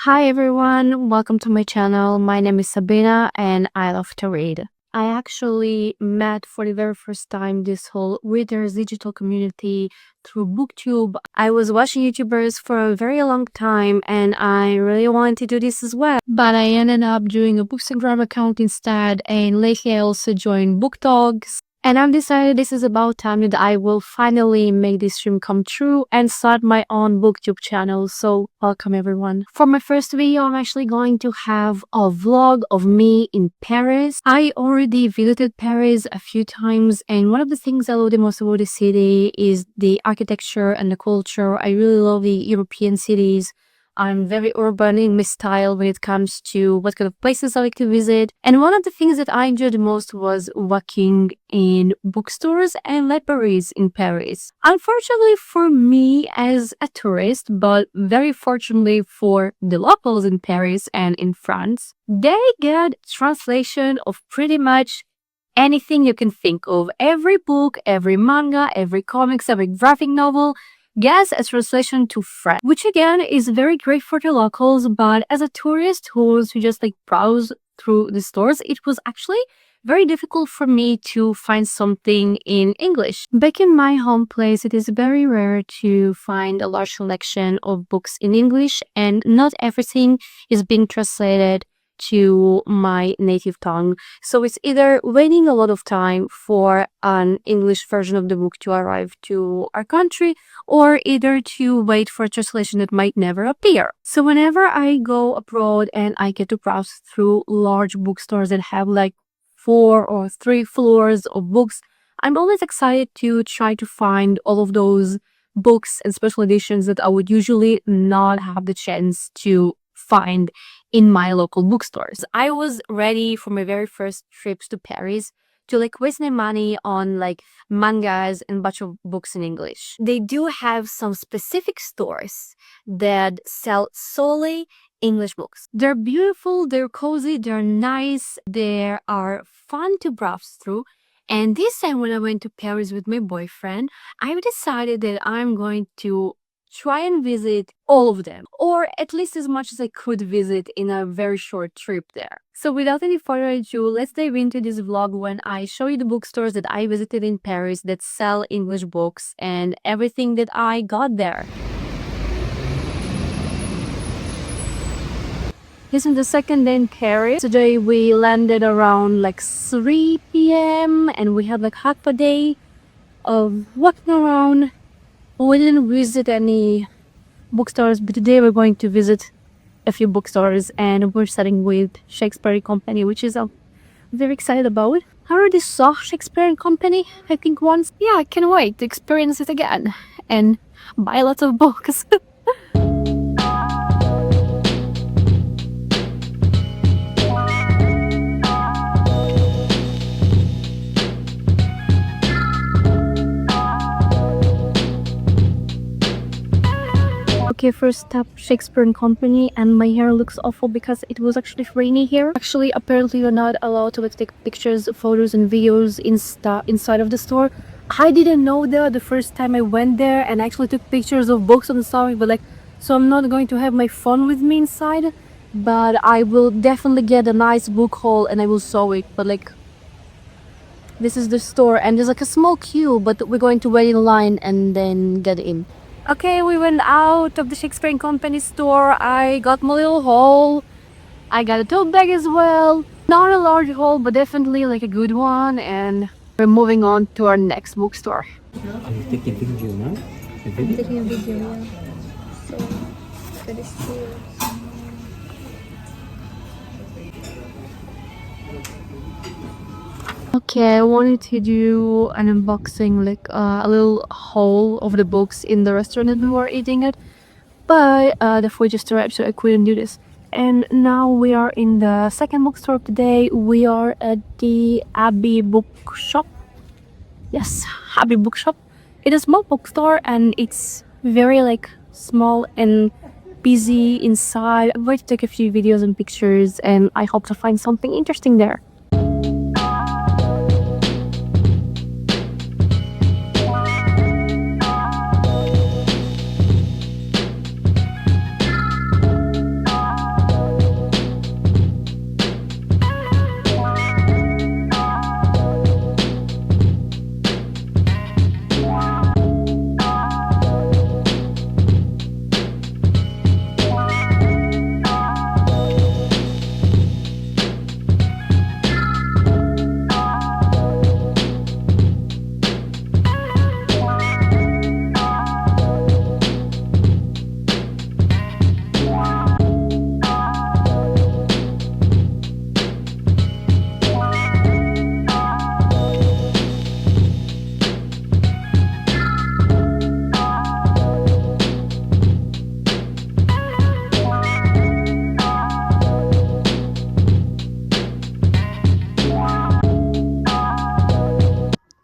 Hi everyone, welcome to my channel. My name is Sabina and I love to read. I actually met for the very first time this whole readers digital community through booktube. I was watching YouTubers for a very long time and I really wanted to do this as well. But I ended up doing a Bookstagram account instead, and lately I also joined Book Talks. And I've decided this is about time that I will finally make this dream come true and start my own booktube channel. So welcome everyone. For my first video, I'm actually going to have a vlog of me in Paris. I already visited Paris a few times, and one of the things I love the most about the city is the architecture and the culture. I really love the European cities. I'm very urban in my style when it comes to what kind of places I like to visit. And one of the things that I enjoyed the most was walking in bookstores and libraries in Paris. Unfortunately for me as a tourist, but very fortunately for the locals in Paris and in France, they get translation of pretty much anything you can think of. Every book, every manga, every comics, every graphic novel gets a translation to French, which again is very great for the locals. But as a tourist who wants to just browse through the stores, it was actually very difficult for me to find something in English. Back in my home place, it is very rare to find a large selection of books in English, and not everything is being translated to my native tongue. So it's either waiting a lot of time for an English version of the book to arrive to our country, or either to wait for a translation that might never appear. So whenever I go abroad and I get to browse through large bookstores that have 4 or 3 floors of books, I'm always excited to try to find all of those books and special editions that I would usually not have the chance to find in my local bookstores. I was ready for my very first trips to Paris to waste my money on mangas and bunch of books in English. They do have some specific stores that sell solely English books. They're beautiful, they're cozy, they're nice, they are fun to browse through. And this time when I went to Paris with my boyfriend, I decided that I'm going to try and visit all of them, or at least as much as I could visit in a very short trip there. So without any further ado, let's dive into this vlog when I show you the bookstores that I visited in Paris that sell English books and everything that I got there. This is the second day in Paris. Today we landed around 3 p.m. and we had half a day of walking around. We didn't visit any bookstores, but today we're going to visit a few bookstores, and we're starting with Shakespeare Company, which is I'm very excited about. I already saw Shakespeare Company, I think once. Yeah, I can't wait to experience it again and buy lots of books. Okay, first stop Shakespeare & Company, and my hair looks awful because it was actually rainy here. Actually, apparently you're not allowed to take pictures, photos and videos inside of the store. I didn't know that the first time I went there, and actually took pictures of books on the side, but so I'm not going to have my phone with me inside, but I will definitely get a nice book haul and I will show it. But this is the store, and there's a small queue, but we're going to wait in line and then get in. Okay, we went out of the Shakespeare & Company store. I got my little haul. I got a tote bag as well. Not a large haul, but definitely a good one. And we're moving on to our next bookstore. Are you taking a video now? I'm taking a video, yeah. So, that is cool. Okay, I wanted to do an unboxing, a little haul of the books in the restaurant that we were eating at, but the food just arrived, so I couldn't do this. And now we are in the second bookstore of the day. We are at the Abbey Bookshop. Yes, Abbey Bookshop. It is a small bookstore and it's very small and busy inside. I'm going to take a few videos and pictures, and I hope to find something interesting there.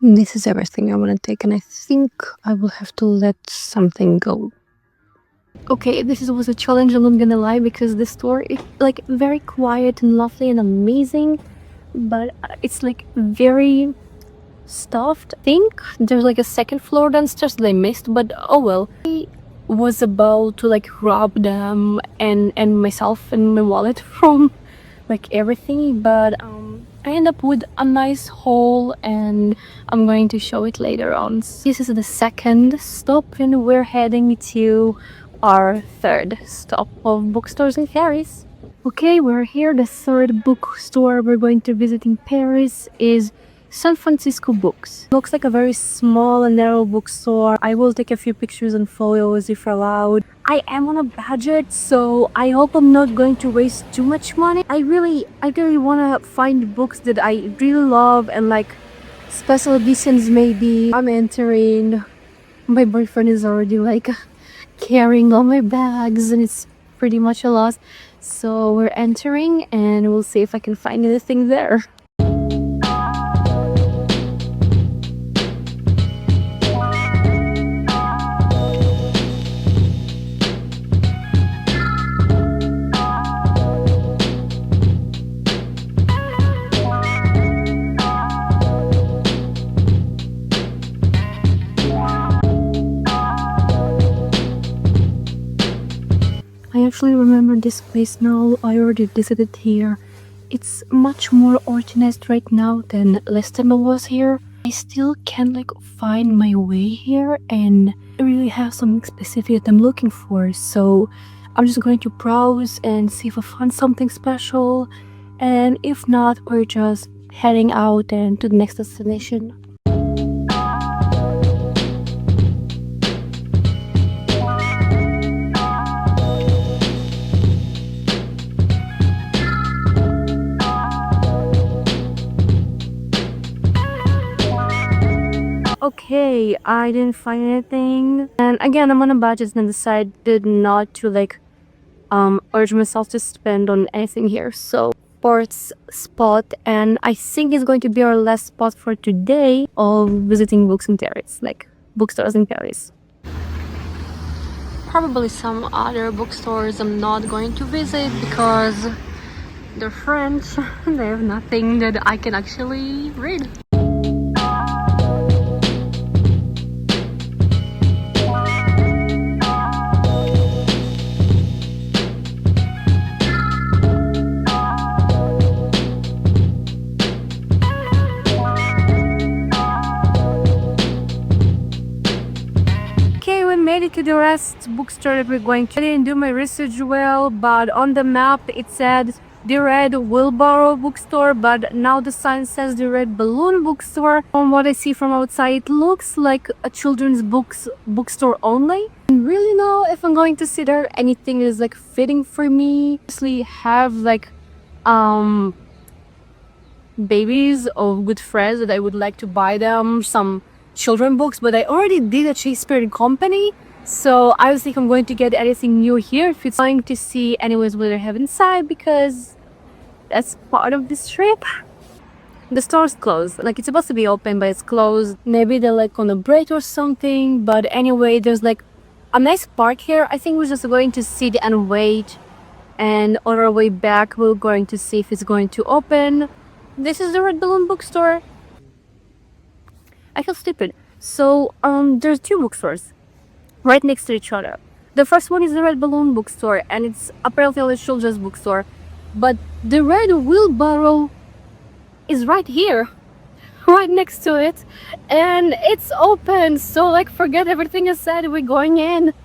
This is everything I want to take, and I think I will have to let something go. Okay, this was a challenge, I'm not gonna lie, because the store is like very quiet and lovely and amazing, but it's like very stuffed. I think there's like a second floor downstairs that I missed, but oh well. I was about to like rob them and myself and my wallet from like everything, but I end up with a nice haul and I'm going to show it later on. This is the second stop and we're heading to our third stop of bookstores in Paris. Okay, we're here. The third bookstore we're going to visit in Paris is San Francisco Books. Looks like a very small and narrow bookstore. I will take a few pictures and photos if allowed. I am on a budget, so I hope I'm not going to waste too much money. I really want to find books that I really love and like special editions maybe. I'm entering. My boyfriend is already like carrying all my bags and it's pretty much a loss. So we're entering and we'll see if I can find anything there. I actually remember this place now. I already visited here. It's much more organized right now than last time I was here. I still can't like find my way here and I really have something specific that I'm looking for. So I'm just going to browse and see if I find something special. And if not, we're just heading out and to the next destination. Okay, I didn't find anything. And again, I'm on a budget and decided not to like urge myself to spend on anything here. So sports spot, and I think it's going to be our last spot for today of visiting books in Paris, like bookstores in Paris. Probably some other bookstores I'm not going to visit because they're French. They have nothing that I can actually read. Made it to the last bookstore that we're going to. I didn't do my research well, but on the map it said the Red Wheelbarrow bookstore, but now the sign says the Red Balloon bookstore. From what I see from outside, it looks like a children's bookstore only. I don't really know if I'm going to see there anything is like fitting for me. Honestly, have like babies of good friends that I would like to buy them some children books, but I already did a Shakespeare company, so I was think I'm going to get anything new here if it's going to see anyways what they have inside, because that's part of this trip. The store's closed, like it's supposed to be open but it's closed. Maybe they're like on a break or something, but anyway, there's like a nice park here. I think we're just going to sit and wait, and on our way back we're going to see if it's going to open. This is the Red Balloon bookstore. I feel stupid. So there's two bookstores right next to each other. The first one is the Red Balloon bookstore and it's apparently a children's bookstore, but the Red Wheelbarrow is right here, right next to it, and it's open. So like forget everything I said, we're going in.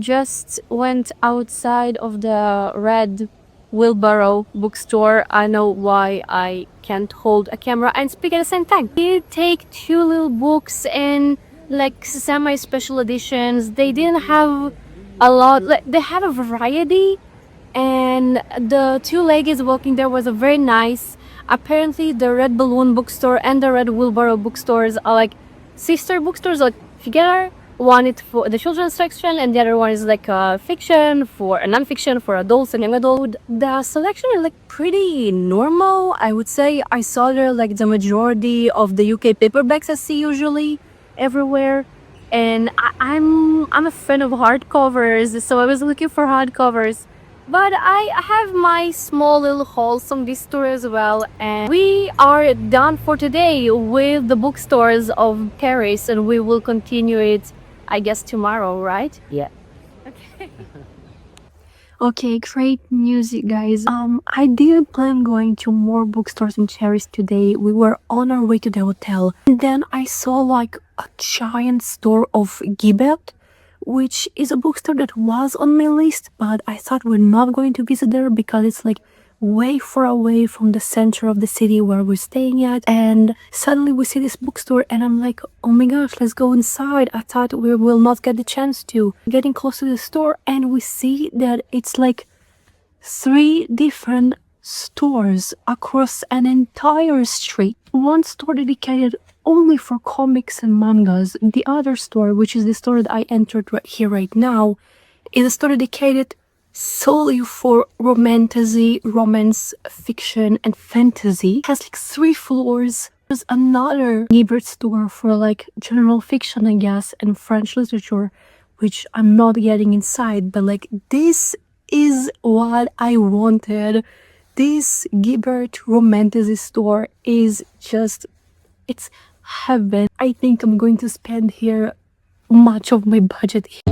just went outside of the red wheelbarrow bookstore. I know why I can't hold a camera and speak at the same time. They take two little books in like semi-special editions. They didn't have a lot, like they have a variety, and the two ladies walking there was a very nice. Apparently the red balloon bookstore and the red wheelbarrow bookstores are like sister bookstores, like together. One is for the children's section and the other one is like fiction for a non-fiction for adults and young adults. The selection is like pretty normal, I would say. I saw there like the majority of the UK paperbacks I see usually everywhere, and I'm a fan of hardcovers, so I was looking for hardcovers. But I have my small little hauls on this store as well, and we are done for today with the bookstores of Paris, and we will continue it, I guess, tomorrow, right? Yeah. Okay, great news, you guys. I didn't plan going to more bookstores in Paris today. We were on our way to the hotel, and then I saw like a giant store of Gibert, which is a bookstore that was on my list, but I thought we're not going to visit there because it's like way far away from the center of the city where we're staying at. And suddenly we see this bookstore and I'm like, oh my gosh, let's go inside. I thought we will not get the chance to. Getting close to the store and we see that it's like 3 different stores across an entire street. One store dedicated only for comics and mangas. The other store, which is the store that I entered right here right now, is a store dedicated solely for romance, fiction, and fantasy. It has like 3 floors. There's another Gibert store for like general fiction, I guess, and French literature, which I'm not getting inside, but like this is what I wanted. This Gibert Romance store is just, it's heaven. I think I'm going to spend here much of my budget.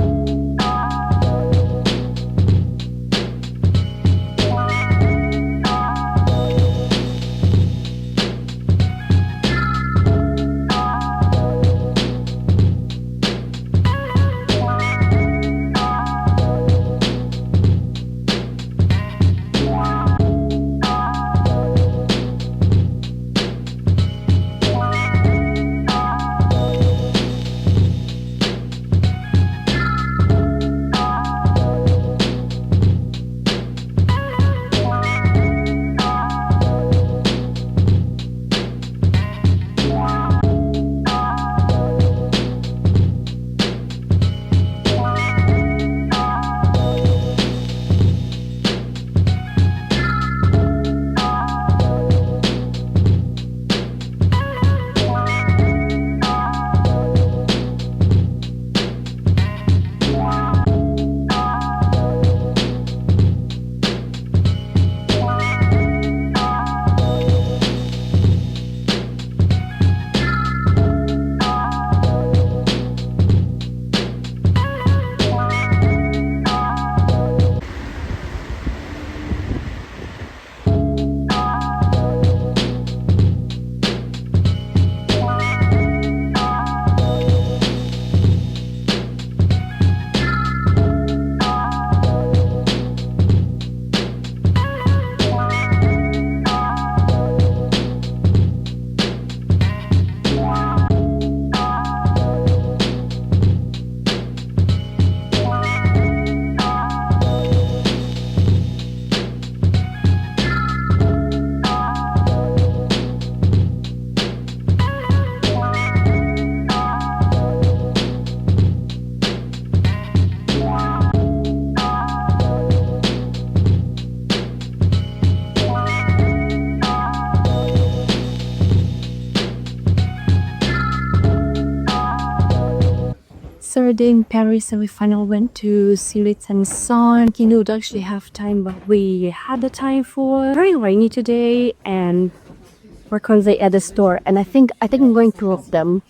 Third day in Paris, and we finally went to see it and sun. You know, to actually have time, but we had the time for very rainy today, and we're currently at the store, and I think I'm going to rob them.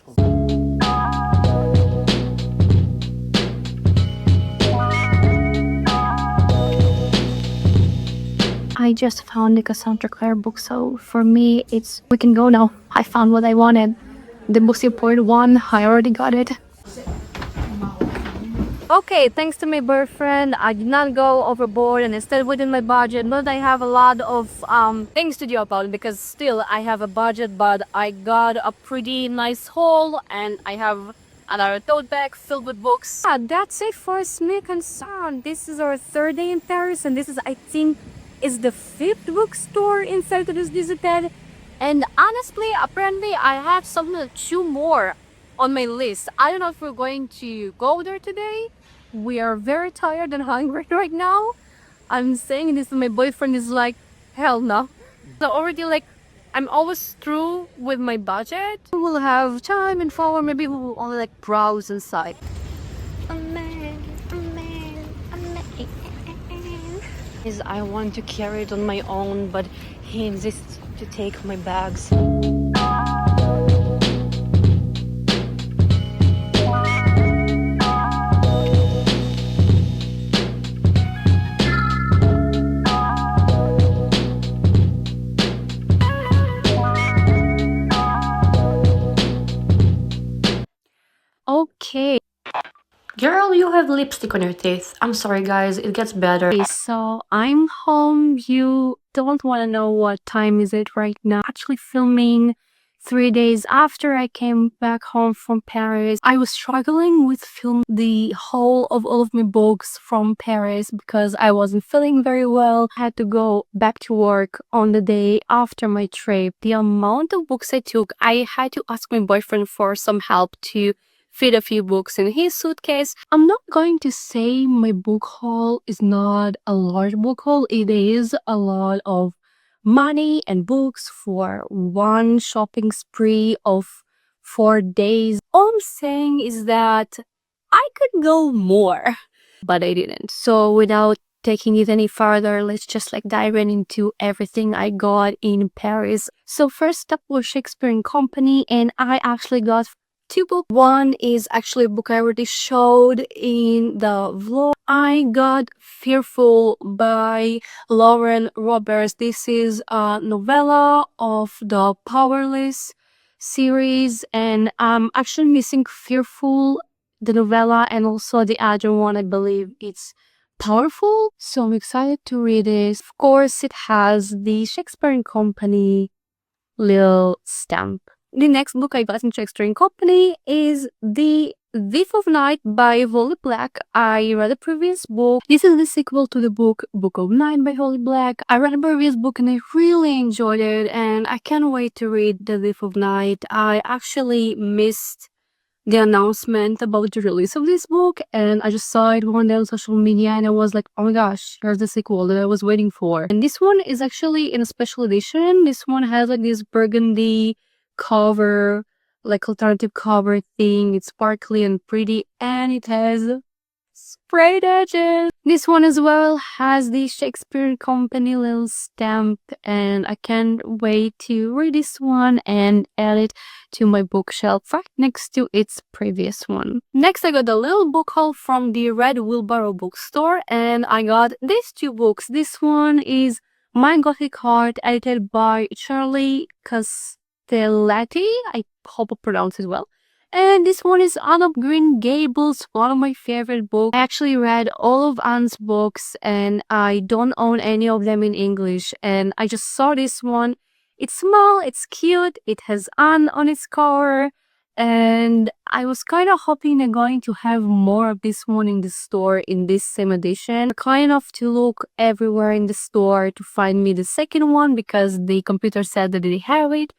I just found the Cassandra Clare book, so for me, it's we can go now. I found what I wanted. The most important one, I already got it. Okay, thanks to my boyfriend, I did not go overboard and I stayed within my budget. But I have a lot of things to do about it because still I have a budget, but I got a pretty nice haul and I have another tote bag filled with books. Yeah, that's it for Smith and Son. This is our third day in Paris, and this is, I think, is the fifth bookstore inside that is visited. And honestly, apparently, I have some two more on my list. I don't know if we're going to go there today. We are very tired and hungry right now. I'm saying this, and my boyfriend is like, hell no. So already like, I'm always through with my budget. We'll have time and forward. Maybe we'll only like browse inside. A man, a man, a man. Is I want to carry it on my own, but he insists to take my bags. Okay. Girl, you have lipstick on your teeth. I'm sorry, guys. It gets better. Okay, so I'm home. You don't want to know what time is it right now. Actually filming 3 days after I came back home from Paris. I was struggling with filming the whole of all of my books from Paris because I wasn't feeling very well. I had to go back to work on the day after my trip. The amount of books I took, I had to ask my boyfriend for some help to fit a few books in his suitcase. I'm not going to say my book haul is not a large book haul. It is a lot of money and books for one shopping spree of 4 days. All I'm saying is that I could go more, but I didn't. So without taking it any further, let's just like dive into everything I got in Paris. So first up was Shakespeare and Company, and I actually got two books. One is actually a book I already showed in the vlog. I got Fearful by Lauren Roberts. This is a novella of the Powerless series, and I'm actually missing Fearful, the novella, and also the other one. I believe it's Powerful. So I'm excited to read this. Of course, it has the Shakespeare and Company little stamp. The next book I got in Shakespeare and Company is The Thief of Night by Holly Black. I read the previous book. This is the sequel to the book Book of Night by Holly Black. I read the previous book and I really enjoyed it, and I can't wait to read The Thief of Night. I actually missed the announcement about the release of this book, and I just saw it one day on social media and I was like, oh my gosh, here's the sequel that I was waiting for. And this one is actually in a special edition. This one has like this burgundy cover, like alternative cover thing. It's sparkly and pretty, and it has sprayed edges. This one as well has the Shakespeare Company little stamp, and I can't wait to read this one and add it to my bookshelf right next to its previous one. Next, I got a little book haul from the Red Wheelbarrow bookstore, and I got these two books. This one is My Gothic Heart, edited by Charlie Castelletti. I hope I pronounced it well. And this one is Anne of Green Gables, one of my favorite books. I actually read all of Anne's books and I don't own any of them in English. And I just saw this one. It's small, it's cute, it has Anne on its cover. And I was kind of hoping they're going to have more of this one in the store in this same edition. Kind of to look everywhere in the store to find me the second one because the computer said that they have it,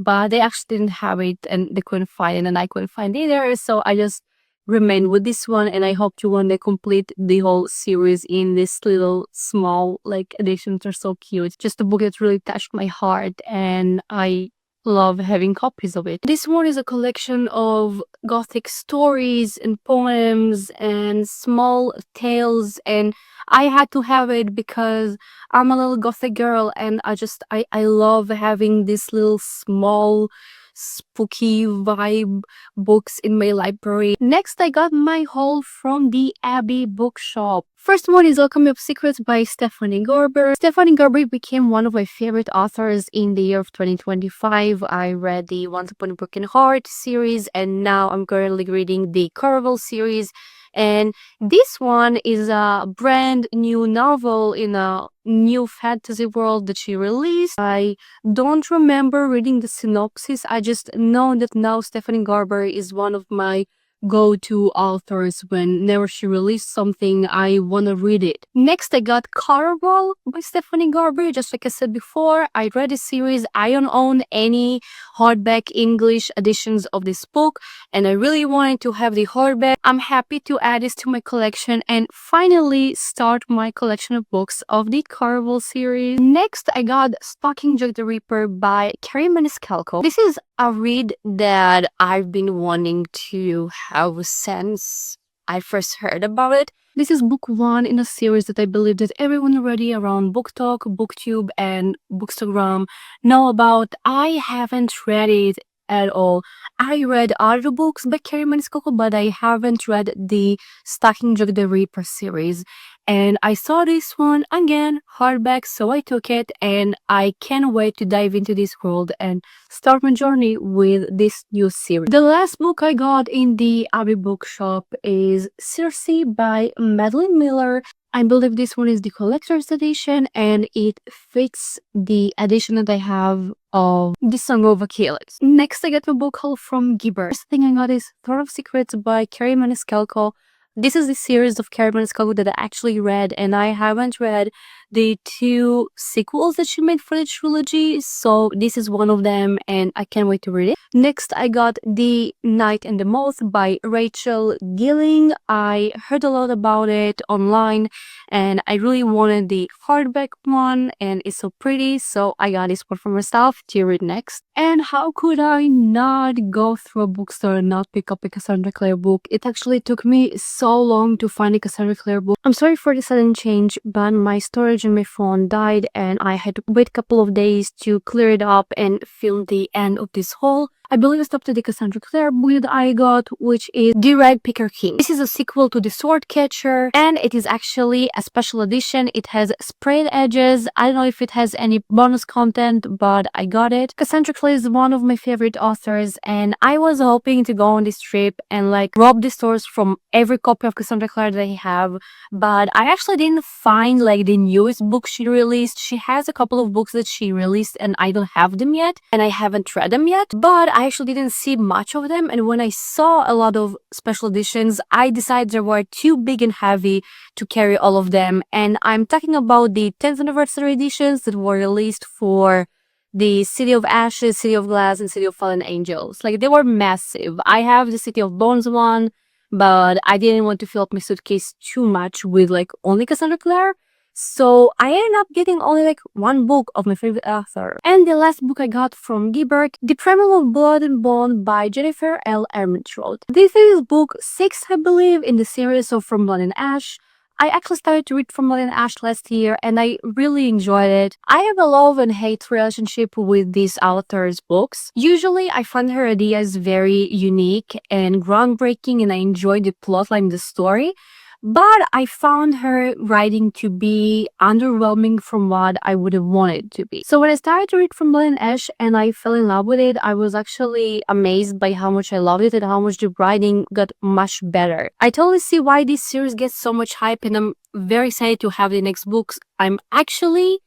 but they actually didn't have it and they couldn't find it and I couldn't find it either. So I just remained with this one, and I hope to one day complete the whole series in this little small like editions. Are so cute. Just a book that really touched my heart and I love having copies of it. This one is a collection of Gothic stories and poems and small tales, and I had to have it because I'm a little Gothic girl and I love having this little small spooky vibe books in my library. Next, I got my haul from the Abbey Bookshop. First one is Alchemy of Secrets by Stephanie Garber. Stephanie Garber became one of my favorite authors in the year of 2025. I read the Once Upon a Broken Heart series, and now I'm currently reading the Caraval series. And this one is a brand new novel in a new fantasy world that she released. I don't remember reading the synopsis. I just know that now Stephanie Garber is one of my go-to authors. Whenever she released something, I want to read it. Next, I got Caraval by Stephanie Garber. Just like I said before, I read this series. I don't own any hardback English editions of this book, and I really wanted to have the hardback. I'm happy to add this to my collection and finally start my collection of books of the Caraval series. Next, I got Stalking Jack the Ripper by Carrie Maniscalco. This is a read that I've been wanting to have since I first heard about it. This is book one in a series that I believe that everyone already around Book Talk, BookTube, and Bookstagram know about. I haven't read it at all. I read other books by Carrie Maniscalco, but I haven't read the Stalking Jack the Ripper series. And I saw this one again, hardback, so I took it, and I can't wait to dive into this world and start my journey with this new series. The last book I got in the Abbey Bookshop is Circe by Madeline Miller. I believe this one is the collector's edition, and it fits the edition that I have of The Song of Achilles. Next, I got a book haul from Gibert. First thing I got is Throne of Secrets by Carrie Maniscalco. This is the series of Carrie Maniscalco that I actually read, and I haven't read the two sequels that she made for the trilogy, so this is one of them, and I can't wait to read it. Next, I got The Night and the Moth by Rachel Gilling. I heard a lot about it online, and I really wanted the hardback one, and it's so pretty, so I got this one for myself to read next. And how could I not go through a bookstore and not pick up a Cassandra Clare book? It actually took me so long to find a Cassandra Clare book. I'm sorry for the sudden change, but my storage on my phone died, and I had to wait a couple of days to clear it up and film the end of this haul. I believe it's up to the Cassandra Clare book that I got, which is The Red Picker King. This is a sequel to The Sword Catcher, and it is actually a special edition. It has sprayed edges. I don't know if it has any bonus content, but I got it. Cassandra Clare is one of my favorite authors, and I was hoping to go on this trip and like rob the stores from every copy of Cassandra Clare that I have, but I actually didn't find like the newest book she released. She has a couple of books that she released, and I don't have them yet, and I haven't read them yet, but I actually didn't see much of them, and when I saw a lot of special editions, I decided they were too big and heavy to carry all of them. And I'm talking about the 10th anniversary editions that were released for the City of Ashes, City of Glass, and City of Fallen Angels. Like, they were massive. I have the City of Bones one, but I didn't want to fill up my suitcase too much with like only Cassandra Clare. So I ended up getting only like one book of my favorite author. And the last book I got from Gibert, The Primal of Blood and Bone by Jennifer L. Ermintrout. This is book 6, I believe, in the series of From Blood and Ash. I actually started to read From Blood and Ash last year, and I really enjoyed it. I have a love and hate relationship with this author's books. Usually, I find her ideas very unique and groundbreaking, and I enjoy the plotline, the story. But I found her writing to be underwhelming from what I would have wanted it to be. So when I started to read From Blood and Ash and I fell in love with it, I was actually amazed by how much I loved it and how much the writing got much better. I totally see why this series gets so much hype, and I'm very excited to have the next books. I'm actually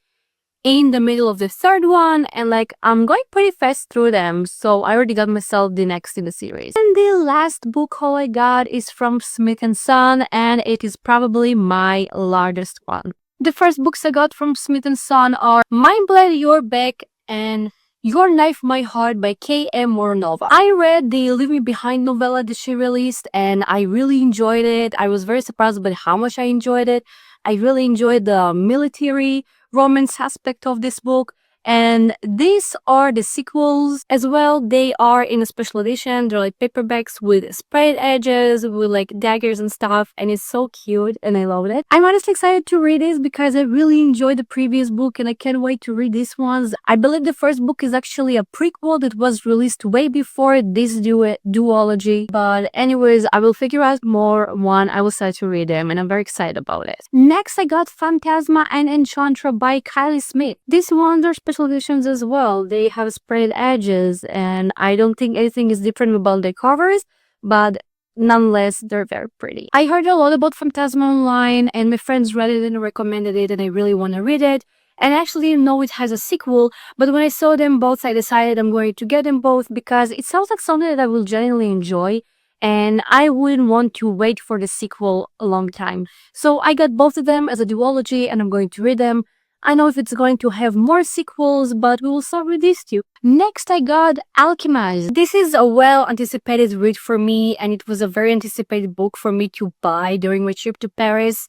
in the middle of the third one, and like I'm going pretty fast through them, so I already got myself the next in the series. And the last book haul I got is from Smith & Son, and it is probably my largest one. The first books I got from Smith & Son are Mind Blade Your Back and Your Knife My Heart by K.M. Moronova. I read the Leave Me Behind novella that she released, and I really enjoyed it. I was very surprised by how much I enjoyed it. I really enjoyed the military romance aspect of this book, And these are the sequels as well. They are in a special edition. They're like paperbacks with sprayed edges, with like daggers and stuff. And it's so cute and I love it. I'm honestly excited to read this because I really enjoyed the previous book and I can't wait to read these ones. I believe the first book is actually a prequel that was released way before this duology. But anyways, I will figure out more when I will start to read them and I'm very excited about it. Next, I got Phantasma and Enchantra by Kylie Smith. These ones are special editions as well. They have sprayed edges and I don't think anything is different about the covers, but nonetheless, they're very pretty. I heard a lot about Phantasma online and my friends read it and recommended it and I really want to read it. And I actually didn't know it has a sequel, but when I saw them both, I decided I'm going to get them both because it sounds like something that I will genuinely enjoy and I wouldn't want to wait for the sequel a long time. So I got both of them as a duology and I'm going to read them. I know if it's going to have more sequels, but we will start with these two. Next, I got Alchemized. This is a well-anticipated read for me, and it was a very anticipated book for me to buy during my trip to Paris.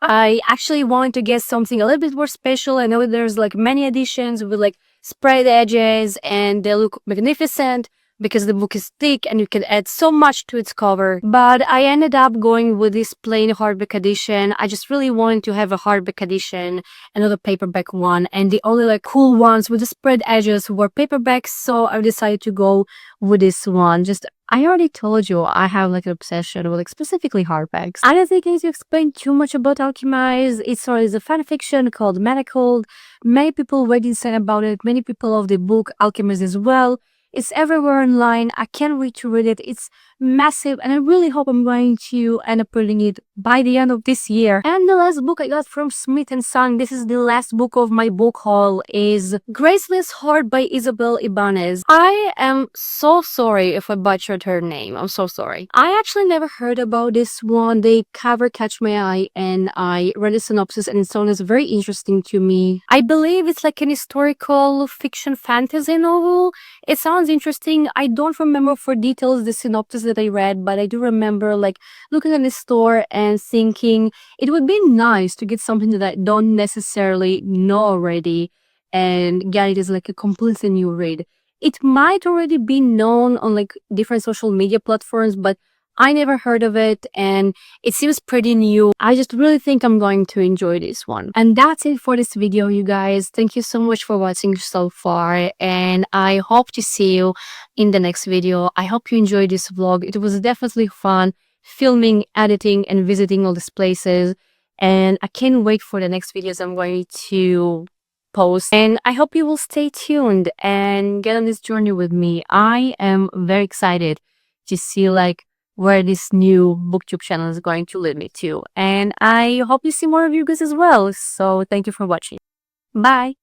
I actually wanted to get something a little bit more special. I know there's like many editions with like sprayed edges and they look magnificent because the book is thick and you can add so much to its cover. But I ended up going with this plain hardback edition. I just really wanted to have a hardback edition, another paperback one, and the only like cool ones with the spread edges were paperbacks, so I decided to go with this one. I already told you I have like an obsession with like specifically hardbacks. I don't think I need to explain too much about Alchemized. It's a fan fiction called Manacled. Many people read insane about it. Many people love the book Alchemist as well. It's everywhere online. I can't wait to read it. It's massive and I really hope I'm going to end up reading it by the end of this year. And the last book I got from Smith & Son, this is the last book of my book haul, is Graceless Heart by Isabel Ibanez. I am so sorry if I butchered her name. I'm so sorry. I actually never heard about this one. The cover catch my eye and I read the synopsis and it sounds very interesting to me. I believe it's like an historical fiction fantasy novel. It sounds interesting. I don't remember for details the synopsis that I read, but I do remember like looking at the store and thinking it would be nice to get something that I don't necessarily know already and get it as like a completely new read. It might already be known on like different social media platforms, but I never heard of it and it seems pretty new. I just really think I'm going to enjoy this one. And that's it for this video, you guys. Thank you so much for watching so far and I hope to see you in the next video. I hope you enjoyed this vlog. It was definitely fun filming, editing, and visiting all these places. And I can't wait for the next videos I'm going to post. And I hope you will stay tuned and get on this journey with me. I am very excited to see like where this new booktube channel is going to lead me to. And I hope you see more of you guys as well. So thank you for watching. Bye!